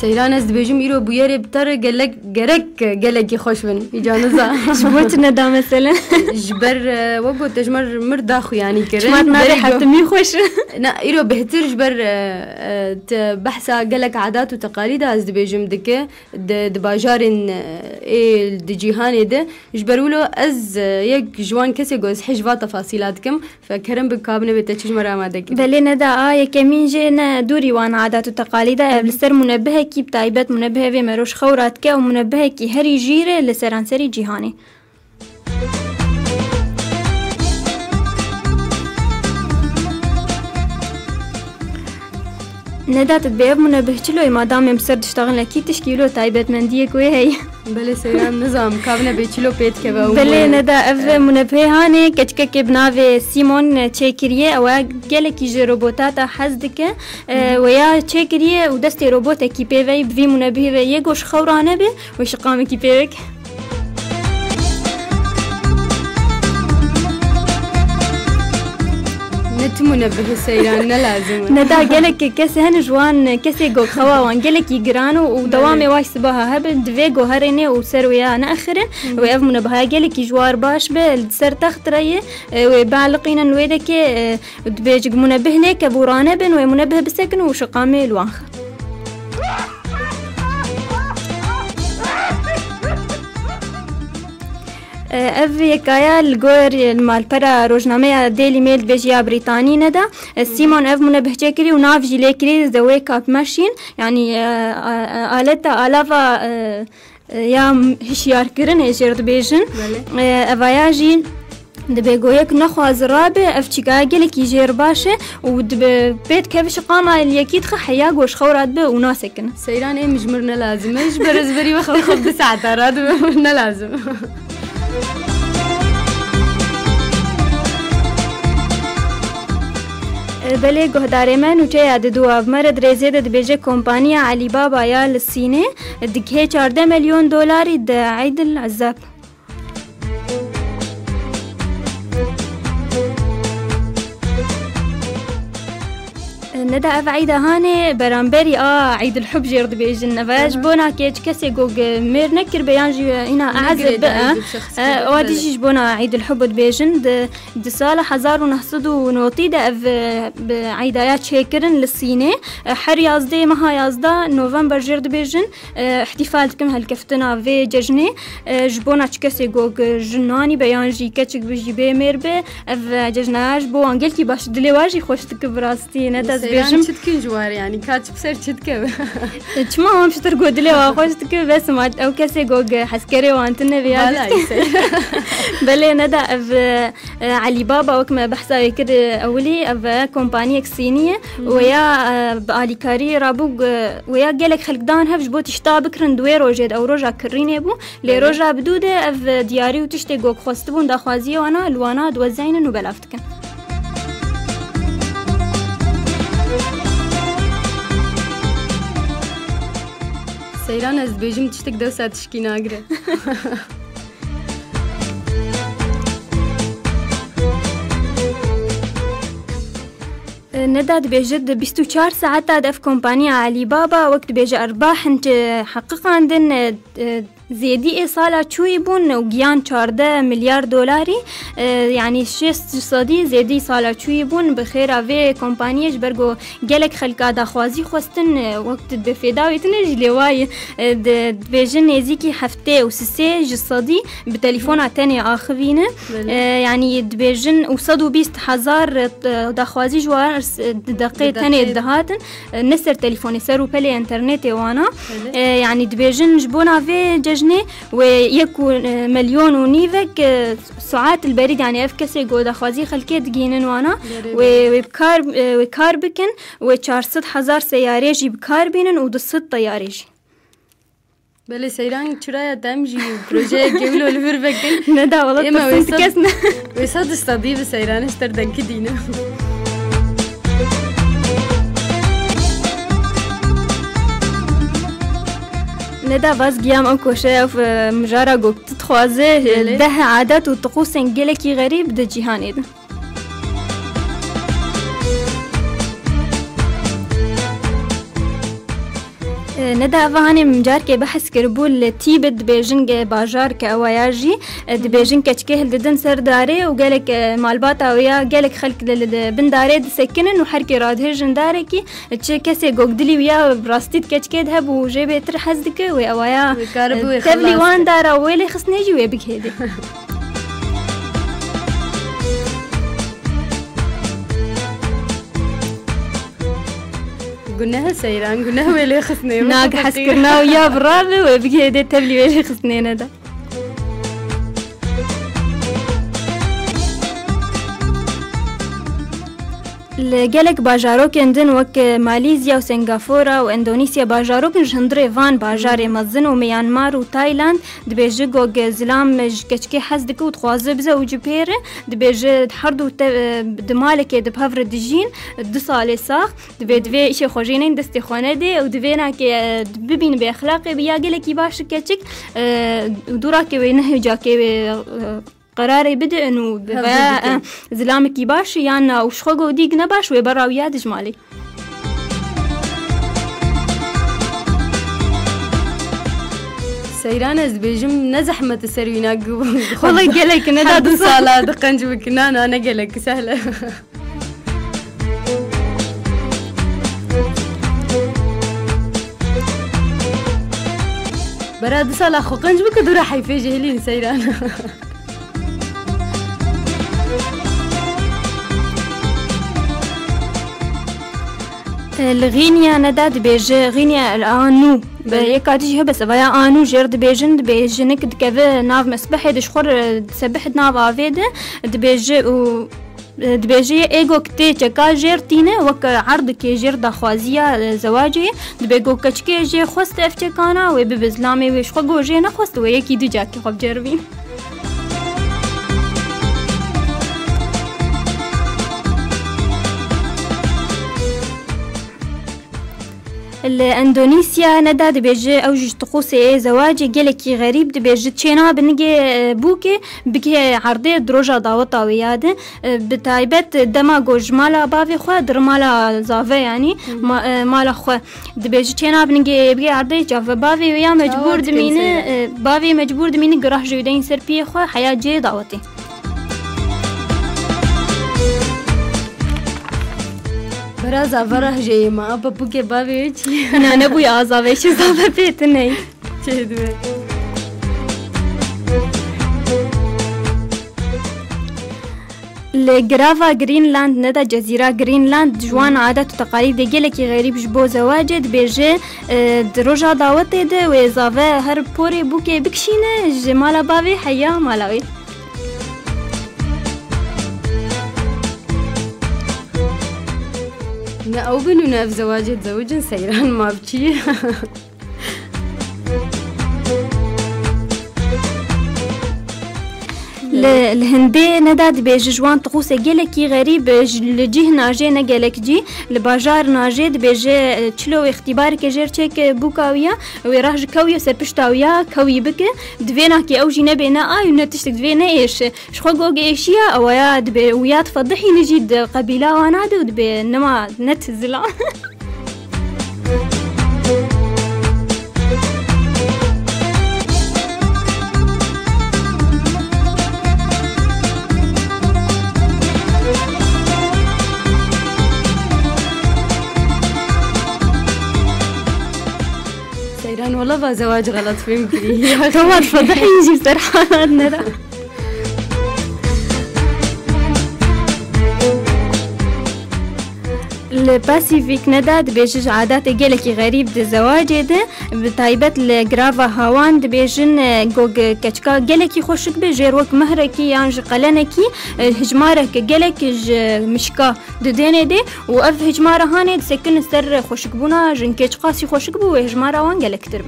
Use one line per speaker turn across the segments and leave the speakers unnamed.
سیران از دبیجم ایرو بویره بتر گلک خوش بن ایجانزا
شبوت ندا مثلا
جبر وقت تجمر مرداخو يعني كرن
شمات ناري حتى مي خوش
نا إيرو بهتر جبر بحثا قالك عادات وتقاليد از دبيجم دكه دباجارن الجيهان ده جبرولو از يك جوان كسي جوز حجوا تفاصيلاتكم فكرم بكابنه بتشج مرامدك
بلي ندا يكمين جينا دوري وان عادات وتقاليد بالسر منبه كي بتايبت منبه في مروش خوراتك ومنبه كي هري جيره لسرانسري جيهاني ندات تبيب منبه چلو ما دام مسر تشتغل لكي تشكيلو تايبت منديه كوي هي
بله سيران نظام كابنا بيچلو بيت كبا
بله ندا اف منبه هاني كچك بناوي سيمون تشيكريه او گلكي ج روبوتاتا حزدك ويا تشيكريه ودستي روبوت كي بي في منبه يگوش خورانه به وشقام كي بيك
منبه سيران لازم
ندا جلك كسي هن جوان كسي جو خوا وان جلك يجرانو ودوامي واش سباها هبل دفيجو هريني وسرويا ناخرن ويف منبه جلك جوار باش بالسر تختريه وبعلقين الويدك دبيج منبه لك بورانه بن ومنبه بسكن وشقامي الوانخ اف يكايا الجور مال برا روجنامه ديلي ميل بيجيا بريطاني ندا سيمون اف منبه جيكري وناف جيليكري ذا ويك اب ماشين يعني آلتا آلافا يا هشيار كرن هشيرت بيجن افاياجي دبيجويك نخواز رابع افتشيكا جلك يجير باشا ودبيت كيفش قامة اليكيد حياق وش خورات به وناسكن
سيران ايه مجمرنا لازم ايش برزبري وخلخب بساعة راد لازم
بله گهداره من وچه یاد دو مرد رزید دبیجه کمپانی علی بابا یا لسینه دکه 14 میلیون دلاری د عید العزاب ندا اف عيدا هاني برامبري عيد الحب جيرد بيجن نفاج بونا كيج كسي جوج مير نكر بيانجي هنا اعزب بقى وادي جبونا عيد الحب بيجن د سالة 1990 دا اف بعيدايات شيكرن للصينة حر يازدي مها يازدا نوفمبر جيرد بيجن احتفال كم هالكفتنا في ججني جبونا كسي جوج جناني بيانجي كتشك بيجي بي مير بي اف ججناج بو انجلتي باش دلي واجي خوش تكبراستي ندا
سيران شتكين جوار يعني كاتب سر شتكه
تشما هم شتر قدلي واخوش تكه بس ما او كسي جوج حسكري وانتنا بيا بلي ندا اف علي بابا وكما بحثا يكر اولي اف كومباني صينيه ويا بالي كاري رابوق ويا قالك خلق دان هفج بو تشتا بكرن دوي روجد او روجا كريني بو لي روجا بدوده اف دياري وتشتي جوج خوستبون داخوازيه وانا الوانا دوزاين وبلافتكن
سيران از بيجم تشتك دو ساعت تشكي ناقرة
نداد بيجد 24 ساعة دف كومبانيا علي بابا وقت بيجي أرباح انت حقيقة عندن زيدي صالة شوي بون وجيان 14 مليار دولاري يعني شيء اقتصادي زيدي صالة شوي بون بخير في كومبانية جبرجو جالك خلقا داخوازي خوستن وقت بفيدا ويتنج لواي بيجن نزيكي حفتة وسسة جصدي بتليفون تاني آخرين يعني بيجن وصدوا 20,000 داخوازي جوار دقيقة تاني دهاتن نسر تليفوني سرو بلي انترنت وانا يعني بيجن جبونا في ويكون 1.5 مليون ساعات البريد يعني افكسي جودا خوازي خلكي دقينن وانا وبكار بكن و400,000 سيارة جي بكار بينن ودست طيارة جي
بله سيران چرا دمجي بروجه جولو الفر بكن
ندا والله تسكسنا
ويصاد استضيف سيران استردن كدينا
ندا باز قيام أنكو شاف مجارة قوك تتخوازه ده عادات وطقوس انجلكي غريب ده جيهاني ده ندا فاني مجار كي بحث كربول تيبد بيجنج باجار كأواياجي دبيجن كتكهل ددن سرداري وقالك مالباتا ويا قالك خلق بنداري سكنن وحركي رادهجن داركي تشي كسي قوقدلي ويا براستيت كتكيد هب وجيبي ترحزدك ويا تبلي وان دارا ويلي خصنيجي ويبك هيدي
قلناها سيران قلناها ويلي خصني
ناق حسكرنا ويا برافو ويبك هيدي تبلي ويلي خصني ندا لقلق باجاروك اندن وك ماليزيا وسنغافورة واندونيسيا باجاروك جندري فان باجاري مزن وميانمار وتايلاند دبيجي جوج زلام كشكي حزدك وتخوازي بزا وجبيري دبيجي حردو دمالك دبهفر دجين دصالي ساخ دبي اشي خوجينين دستي خوانه دي ودبينا كي ببين باخلاقي بيا قلقي باش كتشك ودوراكي وينهي جاكي قراري بدأ إنه زلامك باش يعني وشخوجو وديق نباش ويبراويات جمالي
سيران از بيجم نزحمة السرينا
والله قالك
ندا دو صالة دقنج بكنانا أنا قالك سهلة براد صالة خو قنج بك دورا حيفي جهلين سيران
الغينيا نداد بيجي غينيا الآنو يكاديجي بس فيا آنو جرد بيجن بيجنك دكذا ناف مسبحة دشخور سبحت ناف عفيدة دبيجي و دبيجي ايغو كتي چكا جيرتينه وك عرض كي جير دخوازيا زواجي دبيغو كچكي جي خوست افچكانا و ببزلامي ويش خو جي نخوست و يكي دو جاكي خب جربين الاندونيسيا نداد بيجي اوجج طقوسي زواجي قالكي غريب دبيجي تشينا بنجي بوكي بكي عرضي دروجا داوطا وياده بتايبت دماغو جمالا بافي خو درمالا زافي يعني مالا خو دبيجي تشينا بنجي بكي عرضي جاف بافي ويا مجبور دمينه بافي مجبور دمينه قراح جويدين سربي خو حياه جي داوتي
براز افره جاي ما بابو کے بابي
انا نبوي ازاوي شي زاوي بيتني
تشدوي
لجرافا جرينلاند ندا جزيرة جرينلاند جوان عادات وتقاليد ديجلكي غريب جبو زواجد بيجي دروجا داوتي ده وزاوي هر بوري بوكي بكشينه جمالا بابي حيا مالاوي
أو بنونا في زواج زوج سيران ما بشي
الهندي نداد بيجي جوان طقوس جلكي غريب لجيه ناجي نجلك جي الباجار ناجي بيجي تشلو اختبار كجير تشيك بوكاويا ويراج كويا سربشتاويا كوي بك دفينا كي اوجي نبينا اي نتشتك دفينا ايش شخو جوجي اشياء ويا دبي ويا تفضحي نجيد قبيله ونادي ودبي نما نتزلا
والله زواج غلط فهمتي
طبعا تفضحي يجي سرحانة ندى الباسيفيك نداد بيجج عادات جلكي غريب د زواج ده بتايبت لجرافا هاوان بيجن جوج كچكا جلكي خوشك بجيروك مهركي يانج قلنكي هجمارك جلك مشكا ددينه دي واف هجماره هاني سكن سر خوشك بونا جن كچقاسي خوشك بو هجماره وان جلك ترب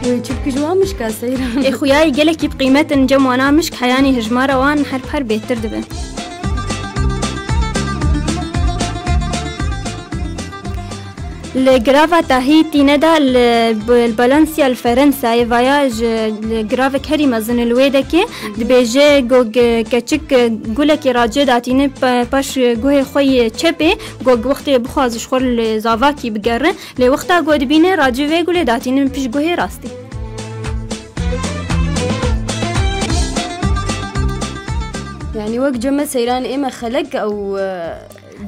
ويجيبك جوا مشكا سيران
اخوياي جلكي بقيمه نجم وانا مشك حياني هجماره وان حرب بيتر دبن الجرافا تاهيتي ندا البالنسيا الفرنسا فياج الجرافا كري مزن الويدكي دبيجي جوج كتشك قولك راجع داتيني باش جوه خوي تشبي جوج وقت بخواز شغل زافاكي بقرن لوقتها جود بيني راجع في قولي داتيني بيش جوه راستي.
يعني وقت جمع سيران إما خلق أو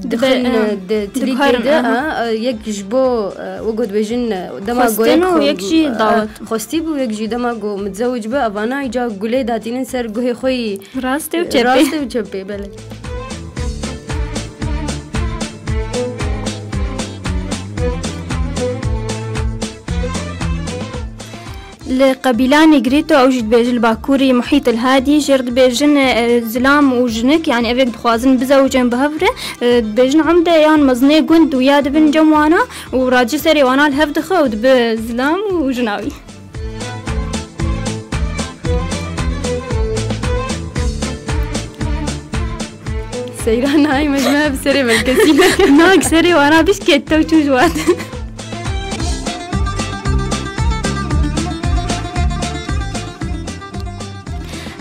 دخل تلي كده يكجبو وجود بيجن دماغو
يكجي ضاوت
خستيبو يكجي دماغو متزوج بقى أبانا يجا قولي داتين سر جوه خوي
راستي
وتشبي بلد.
القبيلان جريتو أوجد بيج الباكوري محيط الهادي جرد بيجن زلام وجنك يعني أبيك بخوازن بزوجين بهفرة بيجن عمده يعني مزني قند وياد بن جموانا وراجي سري وانا الهفد خود بزلام وجناوي.
سيران هاي مجموعة بسري ملكسينة
ناك سري وانا بيش كتو تشوجوات.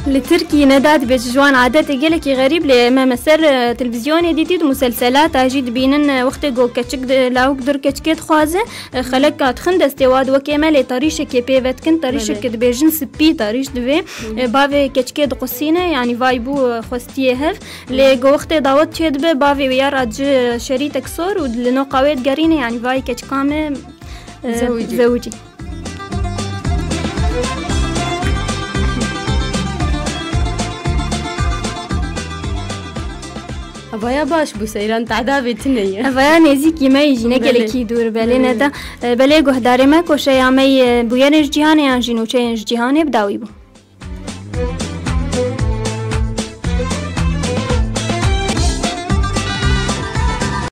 لتركي ندات بجوان عادات قالك غريب لما مسار تلفزيوني ديتي مسلسلات اجيد بينن وقت جو كتشك لاو قدر كتشكيت خوازه خلك تخند استواد وكمال طريشه كيبي بتكن طريشه كد بيجن سبي طريش دبي بافي كتشكيت قصينه يعني فايبو خوستيه هف لي جو وقت دعوت تشد بافي ويا راج شريتك صور ولنو قويت قرينه يعني فاي كتشكامه زوجي.
أبايا باش بسيران تعذابي تنية
أبايا نزيكي ما يجي نقلكي دور بالينا دا بلي قهداري ما كوشي عمي بويا نجيهاني عن جنوشي نجيهاني بداوي بو.